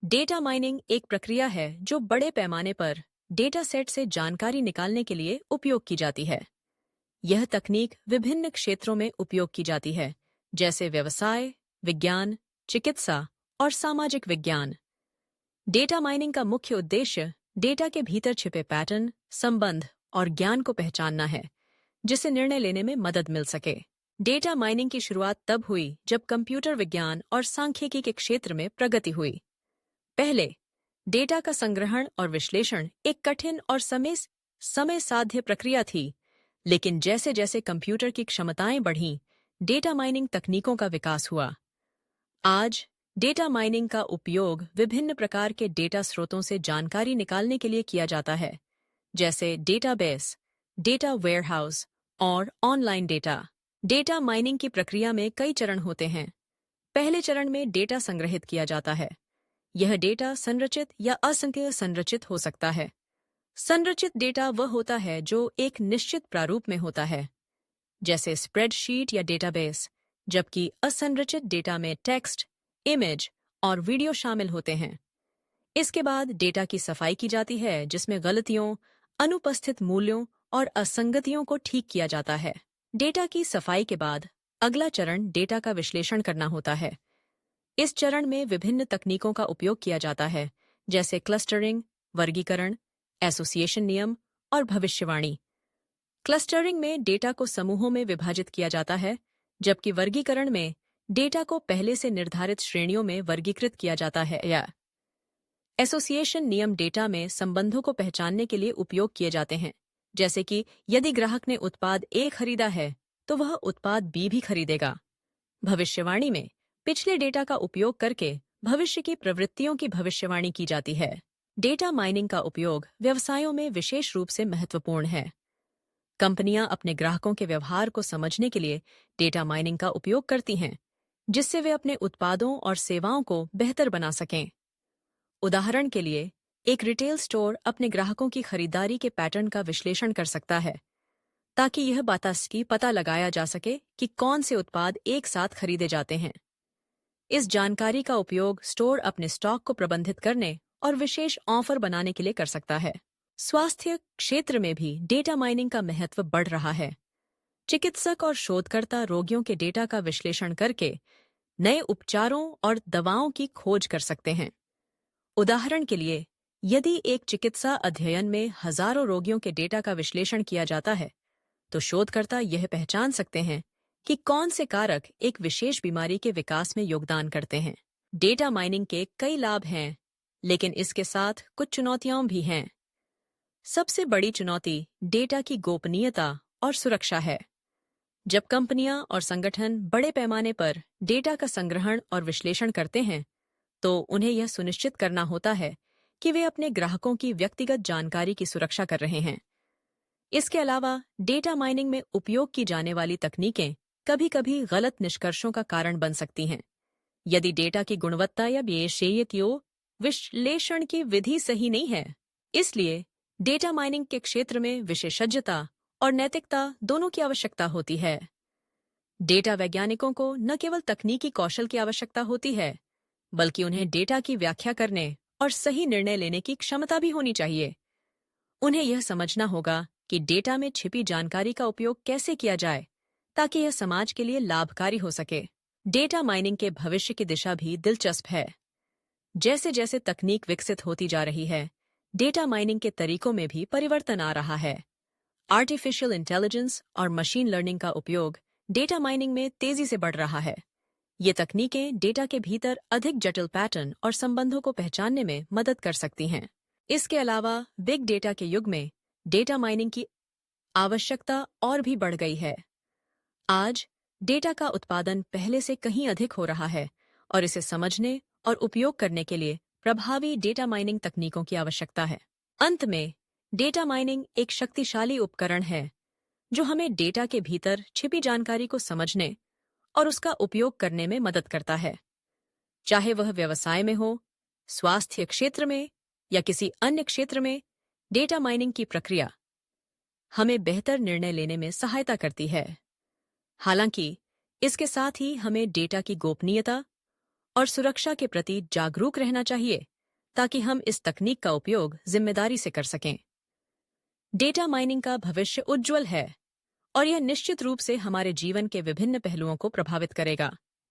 Data mining एक प्रक्रिया है जो बड़े पैमाने पर डेटा सेट से जानकारी निकालने के लिए उपयोग की जाती है। यह तकनीक विभिन्न क्षेत्रों में उपयोग की जाती है, जैसे व्यवसाय, विज्ञान, चिकित्सा और सामाजिक विज्ञान। डेटा माइनिंग का मुख्य उद्देश्य डेटा के भीतर छिपे पैटर्न, संबंध और ज्ञान को पहचानना है, जिससे निर्णय लेने में मदद मिल सके। डेटा माइनिंग की शुरुआत तब हुई जब कंप्यूटर विज्ञान और सांख्यिकी के क्षेत्र में प्रगति हुई। पहले डेटा का संग्रहण और विश्लेषण एक कठिन और समय साध्य प्रक्रिया थी, लेकिन जैसे जैसे कंप्यूटर की क्षमताएं बढ़ीं, डेटा माइनिंग तकनीकों का विकास हुआ। आज डेटा माइनिंग का उपयोग विभिन्न प्रकार के डेटा स्रोतों से जानकारी निकालने के लिए किया जाता है, जैसे डेटाबेस, डेटा वेयरहाउस और ऑनलाइन डेटा। डेटा माइनिंग की प्रक्रिया में कई चरण होते हैं। पहले चरण में डेटा संग्रहित किया जाता है। यह डेटा संरचित या असंरचित हो सकता है। संरचित डेटा वह होता है जो एक निश्चित प्रारूप में होता है, जैसे स्प्रेडशीट या डेटाबेस, जबकि असंरचित डेटा में टेक्स्ट, इमेज और वीडियो शामिल होते हैं। इसके बाद डेटा की सफाई की जाती है, जिसमें गलतियों, अनुपस्थित मूल्यों और असंगतियों को ठीक किया जाता है। डेटा की सफाई के बाद अगला चरण डेटा का विश्लेषण करना होता है। इस चरण में विभिन्न तकनीकों का उपयोग किया जाता है, जैसे क्लस्टरिंग, वर्गीकरण, एसोसिएशन नियम और भविष्यवाणी। क्लस्टरिंग में डेटा को समूहों में विभाजित किया जाता है, जबकि वर्गीकरण में डेटा को पहले से निर्धारित श्रेणियों में वर्गीकृत किया जाता है। या एसोसिएशन नियम डेटा में संबंधों को पहचानने के लिए उपयोग किए जाते हैं, जैसे कि यदि ग्राहक ने उत्पाद ए खरीदा है, तो वह उत्पाद बी भी खरीदेगा। भविष्यवाणी में पिछले डेटा का उपयोग करके भविष्य की प्रवृत्तियों की भविष्यवाणी की जाती है। डेटा माइनिंग का उपयोग व्यवसायों में विशेष रूप से महत्वपूर्ण है। कंपनियां अपने ग्राहकों के व्यवहार को समझने के लिए डेटा माइनिंग का उपयोग करती हैं, जिससे वे अपने उत्पादों और सेवाओं को बेहतर बना सकें। उदाहरण के लिए, एक रिटेल स्टोर अपने ग्राहकों की खरीदारी के पैटर्न का विश्लेषण कर सकता है, ताकि यह पता लगाया जा सके कि कौन से उत्पाद एक साथ खरीदे जाते हैं। इस जानकारी का उपयोग स्टोर अपने स्टॉक को प्रबंधित करने और विशेष ऑफर बनाने के लिए कर सकता है। स्वास्थ्य क्षेत्र में भी डेटा माइनिंग का महत्व बढ़ रहा है। चिकित्सक और शोधकर्ता रोगियों के डेटा का विश्लेषण करके नए उपचारों और दवाओं की खोज कर सकते हैं। उदाहरण के लिए, यदि एक चिकित्सा अध्ययन में हजारों रोगियों के डेटा का विश्लेषण किया जाता है, तो शोधकर्ता यह पहचान सकते हैं कि कौन से कारक एक विशेष बीमारी के विकास में योगदान करते हैं। डेटा माइनिंग के कई लाभ हैं, लेकिन इसके साथ कुछ चुनौतियां भी हैं। सबसे बड़ी चुनौती डेटा की गोपनीयता और सुरक्षा है। जब कंपनियां और संगठन बड़े पैमाने पर डेटा का संग्रहण और विश्लेषण करते हैं, तो उन्हें यह सुनिश्चित करना होता है कि वे अपने ग्राहकों की व्यक्तिगत जानकारी की सुरक्षा कर रहे हैं। इसके अलावा डेटा माइनिंग में उपयोग की जाने वाली तकनीकें कभी-कभी गलत निष्कर्षों का कारण बन सकती हैं। यदि डेटा की गुणवत्ता या विश्लेषण की विधि सही नहीं है, इसलिए डेटा माइनिंग के क्षेत्र में विशेषज्ञता और नैतिकता दोनों की आवश्यकता होती है। डेटा वैज्ञानिकों को न केवल तकनीकी कौशल की आवश्यकता होती है, बल्कि उन्हें डेटा की व्याख्या करने और सही निर्णय लेने की क्षमता भी होनी चाहिए। उन्हें यह समझना होगा कि डेटा में छिपी जानकारी का उपयोग कैसे किया जाए, ताकि यह समाज के लिए लाभकारी हो सके। डेटा माइनिंग के भविष्य की दिशा भी दिलचस्प है। जैसे जैसे तकनीक विकसित होती जा रही है, डेटा माइनिंग के तरीकों में भी परिवर्तन आ रहा है। आर्टिफिशियल इंटेलिजेंस और मशीन लर्निंग का उपयोग डेटा माइनिंग में तेजी से बढ़ रहा है। ये तकनीकें डेटा के भीतर अधिक जटिल पैटर्न और संबंधों को पहचानने में मदद कर सकती हैं। इसके अलावा बिग डेटा के युग में डेटा माइनिंग की आवश्यकता और भी बढ़ गई है। आज डेटा का उत्पादन पहले से कहीं अधिक हो रहा है, और इसे समझने और उपयोग करने के लिए प्रभावी डेटा माइनिंग तकनीकों की आवश्यकता है। अंत में, डेटा माइनिंग एक शक्तिशाली उपकरण है जो हमें डेटा के भीतर छिपी जानकारी को समझने और उसका उपयोग करने में मदद करता है। चाहे वह व्यवसाय में हो, स्वास्थ्य क्षेत्र में या किसी अन्य क्षेत्र में, डेटा माइनिंग की प्रक्रिया हमें बेहतर निर्णय लेने में सहायता करती है। हालांकि इसके साथ ही हमें डेटा की गोपनीयता और सुरक्षा के प्रति जागरूक रहना चाहिए, ताकि हम इस तकनीक का उपयोग जिम्मेदारी से कर सकें। डेटा माइनिंग का भविष्य उज्जवल है और यह निश्चित रूप से हमारे जीवन के विभिन्न पहलुओं को प्रभावित करेगा।